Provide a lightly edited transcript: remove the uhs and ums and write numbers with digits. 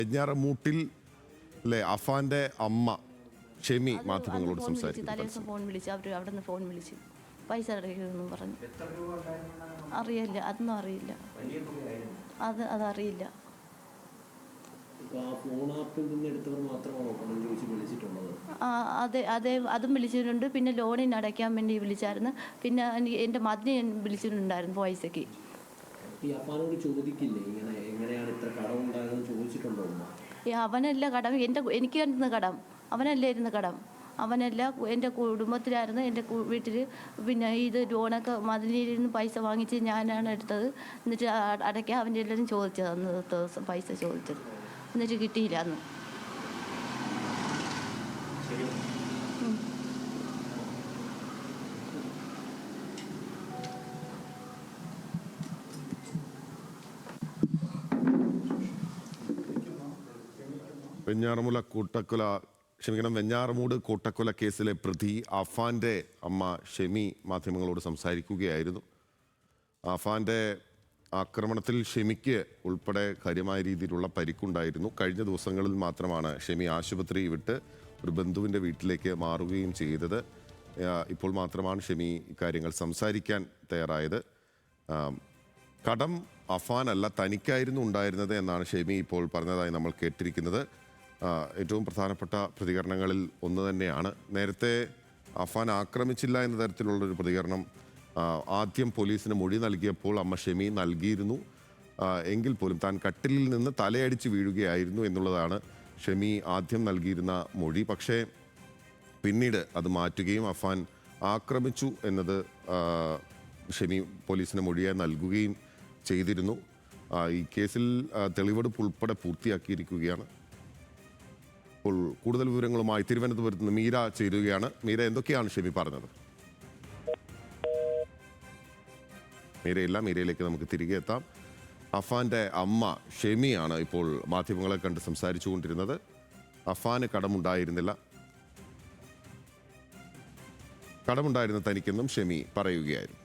വെഞ്ഞാറമൂട്ടിലെ അഫാന്റെ അമ്മ ഷെമി മാധ്യമങ്ങളോട് തലേദിവസം ഫോൺ വിളിച്ചു. അവർ അവിടെ നിന്ന് ഫോൺ വിളിച്ചു പൈസ അടയ്ക്കുമെന്ന് പറഞ്ഞു. അറിയില്ല, അതൊന്നും അറിയില്ല. അതറിയില്ല. അതെ, അതും വിളിച്ചിട്ടുണ്ട്. പിന്നെ ലോണിന് അടയ്ക്കാൻ വേണ്ടി വിളിച്ചായിരുന്നു. പിന്നെ എൻ്റെ മതിനെ വിളിച്ചിട്ടുണ്ടായിരുന്നു പൈസക്ക്. അവനല്ല കടം, എനിക്ക് തരുന്ന കടം അവനല്ല ഇരുന്ന് കടം. അവനല്ല, എൻ്റെ കുടുംബത്തിലായിരുന്നു, എൻ്റെ വീട്ടിൽ. പിന്നെ ഇത് ലോണൊക്കെ മതിലിരുന്ന് പൈസ വാങ്ങിച്ച് ഞാനാണ് എടുത്തത്. എന്നിട്ട് അടയ്ക്കാൻ അവൻ്റെ എല്ലാവരും ചോദിച്ചത്, അന്ന് ദിവസം പൈസ ചോദിച്ചത്. എന്നിട്ട് കിട്ടിയില്ല അന്ന്. വെഞ്ഞാറമൂട് കൂട്ടക്കൊല കേസിലെ പ്രതി അഫാന്റെ അമ്മ ഷെമി മാധ്യമങ്ങളോട് സംസാരിക്കുകയായിരുന്നു. അഫാന്റെ ആക്രമണത്തിൽ ഷെമിക്ക് ഉൾപ്പെടെ കാര്യമായ രീതിയിലുള്ള പരിക്കുണ്ടായിരുന്നു. കഴിഞ്ഞ ദിവസങ്ങളിൽ മാത്രമാണ് ഷെമി ആശുപത്രി വിട്ട് ഒരു ബന്ധുവിൻ്റെ വീട്ടിലേക്ക് മാറുകയും ചെയ്തത്. ഇപ്പോൾ മാത്രമാണ് ഷെമി ഇക്കാര്യങ്ങൾ സംസാരിക്കാൻ തയ്യാറായത്. കടം അഫാനല്ല, തനിക്കായിരുന്നു ഉണ്ടായിരുന്നത് എന്നാണ് ഷെമി ഇപ്പോൾ പറഞ്ഞതായി നമ്മൾ കേട്ടിരിക്കുന്നത്. ഏറ്റവും പ്രധാനപ്പെട്ട പ്രതികരണങ്ങളിൽ ഒന്ന് തന്നെയാണ്. നേരത്തെ അഫാൻ ആക്രമിച്ചില്ല എന്ന തരത്തിലുള്ളൊരു പ്രതികരണം ആദ്യം പോലീസിന് മൊഴി നൽകിയപ്പോൾ അമ്മ ഷെമി നൽകിയിരുന്നു. എങ്കിൽ പോലും താൻ കട്ടിലിൽ നിന്ന് തലയടിച്ച് വീഴുകയായിരുന്നു എന്നുള്ളതാണ് ഷെമി ആദ്യം നൽകിയിരുന്ന മൊഴി. പക്ഷേ പിന്നീട് അത് മാറ്റുകയും അഫാൻ ആക്രമിച്ചു എന്നത് ഷെമി പോലീസിന് മൊഴിയായി നൽകുകയും ചെയ്തിരുന്നു. ഈ കേസിൽ തെളിവെടുപ്പ് ഉൾപ്പെടെ പൂർത്തിയാക്കിയിരിക്കുകയാണ്. ഇപ്പോൾ കൂടുതൽ വിവരങ്ങളുമായി തിരുവനന്തപുരത്ത് നിന്ന് മീര ചേരുകയാണ്. മീര, എന്തൊക്കെയാണ് ഷെമി പറഞ്ഞത്? മീരയിലേക്ക് നമുക്ക് തിരികെ എത്താം. അഫാന്റെ അമ്മ ഷെമിയാണ് ഇപ്പോൾ മാധ്യമങ്ങളെ കണ്ട് സംസാരിച്ചു കൊണ്ടിരുന്നത്. അഫാന് കടമുണ്ടായിരുന്നില്ല, കടമുണ്ടായിരുന്ന തനിക്കെന്നും ഷെമി പറയുകയായിരുന്നു.